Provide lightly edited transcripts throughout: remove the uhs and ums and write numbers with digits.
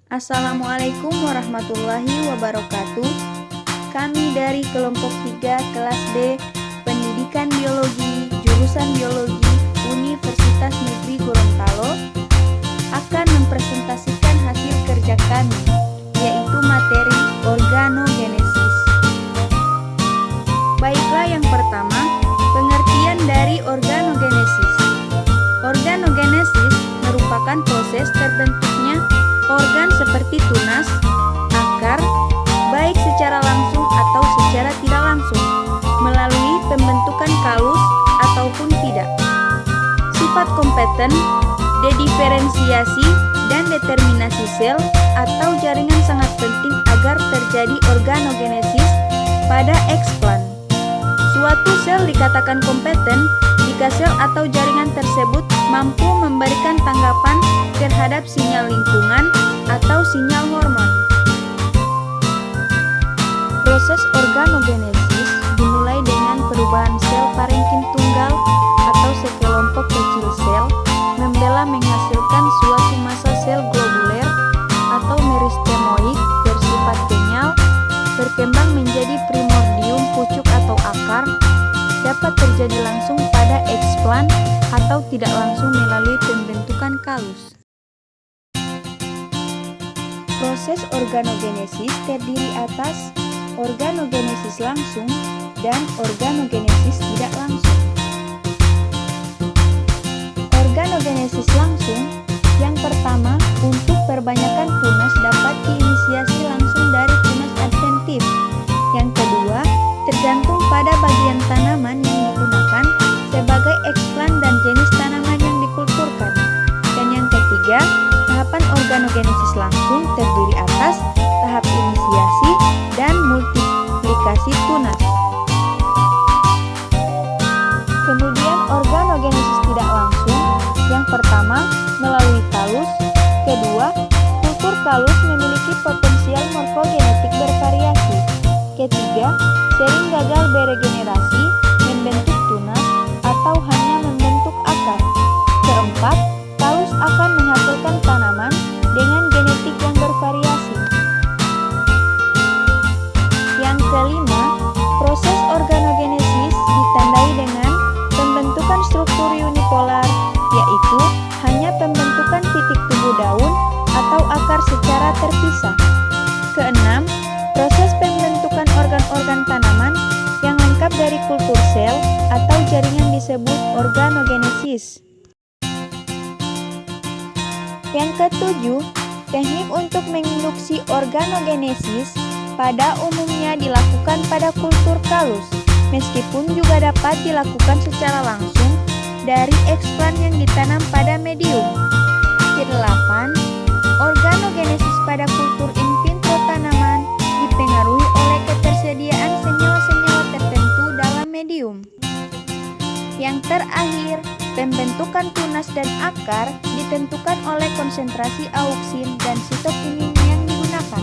Assalamualaikum warahmatullahi wabarakatuh. Kami dari kelompok 3 kelas B Pendidikan Biologi jurusan Biologi Universitas Negeri Gorontalo akan mempresentasikan hasil kerja kami, yaitu materi organogenesis. Baiklah, yang pertama, pengertian dari organogenesis. Organogenesis merupakan proses terbentuknya organ seperti tunas, akar, baik secara langsung atau secara tidak langsung, melalui pembentukan kalus ataupun tidak. Sifat kompeten, dediferensiasi, dan determinasi sel atau jaringan sangat penting agar terjadi organogenesis pada eksplan. Suatu sel dikatakan kompeten jika sel atau jaringan tersebut mampu memberikan tanggapan terhadap sinyal lingkungan atau sinyal hormon. Proses organogenesis dimulai dengan perubahan sel parenkim tunggal atau sekelompok kecil sel membela menghasilkan suatu massa sel globuler atau meristemoid bersifat kenyal, berkembang menjadi primordium pucuk atau akar, dapat terjadi langsung pada eksplan atau tidak langsung melalui pembentukan kalus. Proses organogenesis terdiri atas organogenesis langsung dan organogenesis tidak langsung. Organogenesis langsung, yang pertama, untuk perbanyakan tunas dapat diinisiasi langsung dari tunas adventif. Yang kedua, tergantung pada bagian tanaman yang digunakan sebagai eksplan dan jenis tanaman yang dikulturkan. Dan yang ketiga, tahapan organogenesis langsung terdiri atas tahap inisiasi dan multiplikasi tunas. Kemudian organogenesis tidak langsung, yang pertama melalui kalus, kedua kultur kalus memiliki potensial morfogenetik bervariasi, ketiga sering gagal beregenerasi, membentuk tunas, atau hanya membentuk akar, keempat kalus akan menghasilkan tanaman dengan genetik yang bervariasi. Yang kelima, proses organogenesis ditandai dengan pembentukan struktur unipolar, yaitu hanya pembentukan titik tubuh daun atau akar secara terpisah. Keenam, proses pembentukan organ-organ tanaman yang lengkap dari kultur sel atau jaringan disebut organogenesis. Yang ketujuh, teknik untuk menginduksi organogenesis pada umumnya dilakukan pada kultur kalus, meskipun juga dapat dilakukan secara langsung dari eksplan yang ditanam pada medium. Kedelapan, organogenesis pada kultur in vitro tanaman dipengaruhi oleh ketersediaan senyawa-senyawa tertentu dalam medium. Yang terakhir, pembentukan tunas dan akar ditentukan oleh konsentrasi auksin dan sitokinin yang digunakan.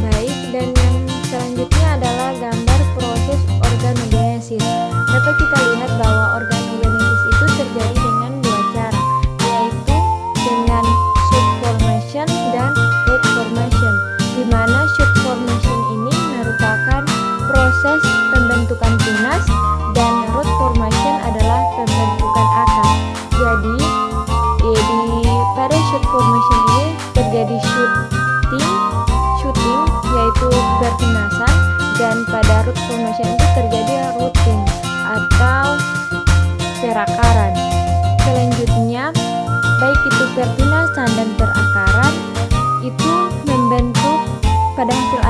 Baik, dan yang selanjutnya adalah gambar proses organogenesis. Dapat kita lihat bahwa organogenesis itu terjadi dengan dua cara, yaitu dengan shoot formation dan root formation, di mana shoot formation ini merupakan proses pembentukan tunas dan root formation adalah pembentukan akar. Jadi pada shoot formation ini terjadi shooting yaitu pertunasan, dan pada root formation itu terjadi rooting atau perakaran. Selanjutnya, baik itu pertunasan dan perakaran itu membentuk pada hasil